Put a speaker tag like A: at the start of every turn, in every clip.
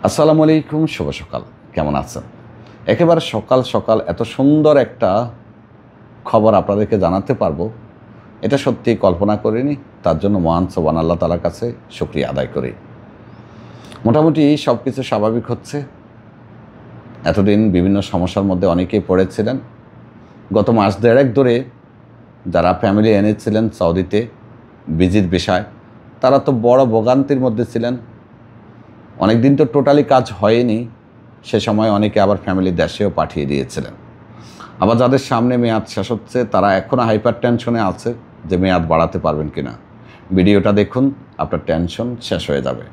A: আসসালামু আলাইকুম, শুভ সকাল। কেমন আছেন? একেবারে সকাল সকাল এত সুন্দর একটা খবর আপনাদেরকে জানাতে পারবো, এটা সত্যিই কল্পনা করিনি। তার জন্য মহান সোবহান আল্লাহ তাআলার কাছে শুকরিয়া আদায় করি। মোটামুটি সব কিছু স্বাভাবিক হচ্ছে। এতদিন বিভিন্ন সমস্যার মধ্যে অনেকেই পড়েছিলেন। গত মাস দেড়েক ধরে যারা ফ্যামিলি এনেছিলেন সৌদিতে ভিজিট বিষয়, তারা তো বড় ভোগান্তির মধ্যে ছিলেন। অনেক দিন তো টোটালি কাজ হয়নি। সে সময় অনেকে আবার ফ্যামিলি দেশেও পাঠিয়ে দিয়েছিলেন। আবার যাদের সামনে মেয়াদ শেষ হচ্ছে, তারা এখনও হাইপার টেনশনে আছে যে মেয়াদ বাড়াতে পারবেন কি না। ভিডিওটা দেখুন, আপনার টেনশন শেষ হয়ে যাবে।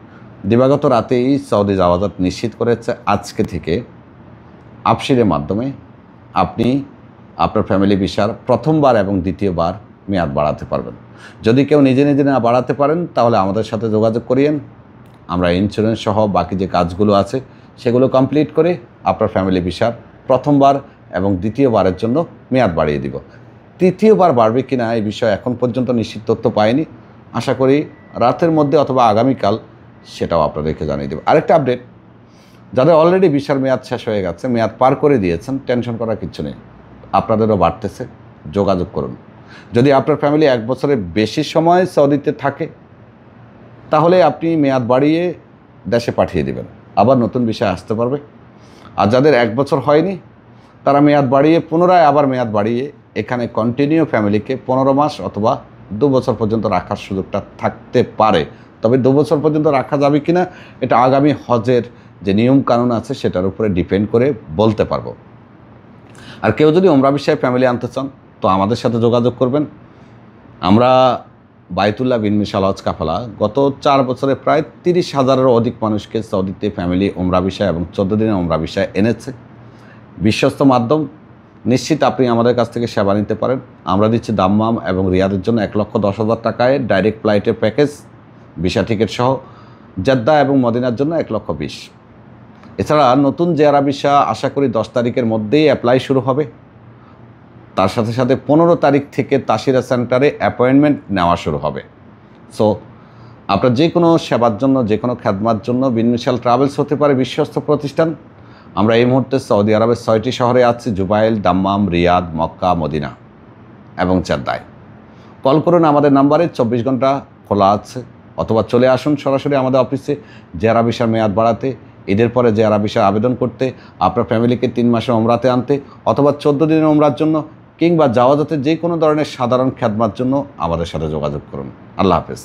A: দিবাগত রাতেই সৌদি জাওয়াজাত নিশ্চিত করেছে আজকে থেকে আপসিরের মাধ্যমে আপনি আপনার ফ্যামিলি ভিসার প্রথমবার এবং দ্বিতীয়বার মেয়াদ বাড়াতে পারবেন। যদি কেউ নিজে নিজে না বাড়াতে পারেন, তাহলে আমাদের সাথে যোগাযোগ করিয়েন। আমরা ইন্স্যুরেন্স সহ বাকি যে কাজগুলো আছে সেগুলো কমপ্লিট করে আপনার ফ্যামিলি ভিসার প্রথমবার এবং দ্বিতীয়বারের জন্য মেয়াদ বাড়িয়ে দিব। তৃতীয়বার বাড়বে কি না এই বিষয়ে এখন পর্যন্ত নিশ্চিত তথ্য পাইনি। আশা করি রাতের মধ্যে অথবা আগামীকাল সেটাও আপনাদেরকে জানিয়ে দেব। আরেকটা আপডেট, যাদের অলরেডি ভিসার মেয়াদ শেষ হয়ে গেছে, মেয়াদ পার করে দিয়েছেন, টেনশন করার কিছু নেই। আপনাদেরও বাড়তেছে, যোগাযোগ করুন। যদি আপনার ফ্যামিলি 1 বছরের বেশি সময় সৌদিতে থাকে, তাহলে আপনি মেয়াদ বাড়িয়ে দেশে পাঠিয়ে দেবেন, আবার নতুন বিষয় আসতে পারবে। আর যাদের 1 বছর হয়নি, তারা মেয়াদ বাড়িয়ে পুনরায় আবার মেয়াদ বাড়িয়ে এখানে কন্টিনিউ ফ্যামিলিকে 15 মাস অথবা 2 বছর পর্যন্ত রাখার সুযোগটা থাকতে পারে। তবে 2 বছর পর্যন্ত রাখা যাবে কি না, এটা আগামী হজের যে নিয়ম কানুন আছে সেটার উপরে ডিপেন্ড করে বলতে পারবো। আর কেউ যদি ওমরা বিষয়ে ফ্যামিলি আনতে চান, তো আমাদের সাথে যোগাযোগ করবেন। আমরা বাইতুল্লাহ বিন মিশাল হজ কাফেলা গত 4 বছরে প্রায় 30,000-এরও অধিক মানুষকে সৌদিতে ফ্যামিলি ওমরা বিষয় এবং 14 দিনের ওমরা বিষয় এনেছে। বিশ্বস্ত মাধ্যম, নিশ্চিত আপনি আমাদের কাছ থেকে সেবা নিতে পারেন। আমরা দিচ্ছি দাম্মাম এবং রিয়াদের জন্য 1,10,000 টাকায় ডাইরেক্ট ফ্লাইটের প্যাকেজ, ভিসা টিকিট সহ। জেদ্দা এবং মদিনার জন্য 1,20,000। এছাড়া নতুন জিয়ারা ভিসা আশা করি 10 তারিখের মধ্যেই অ্যাপ্লাই শুরু হবে। তার সাথে সাথে 15 তারিখ থেকে তাশিরা সেন্টারে অ্যাপয়েন্টমেন্ট নেওয়া শুরু হবে। সো আপনার যে কোনো সেবার জন্য, যে কোনো খেদমার জন্য বিন মিশাল ট্রাভেলস হতে পারে বিশ্বস্ত প্রতিষ্ঠান। আমরা এই মুহূর্তে সৌদি আরবের 6টি শহরে আছি: জুবাইল, দাম্মাম, রিয়াদ, মক্কা, মদিনা এবং জেদ্দায়। কল করুন আমাদের নাম্বারে, 24 ঘন্টা খোলা আছে। অথবা চলে আসুন সরাসরি আমাদের অফিসে জিয়ারা ভিসার মেয়াদ বাড়াতে, ঈদের পরে জিয়ারা ভিসার আবেদন করতে, আপনার ফ্যামিলিকে 3 মাসে ওমরাতে আনতে, অথবা 14 দিনের ওমরার জন্য, কিংবা জাওয়াজাতের যে কোনো ধরনের সাধারণ খেদমার জন্য আমাদের সাথে যোগাযোগ করুন। আল্লাহ হাফেজ।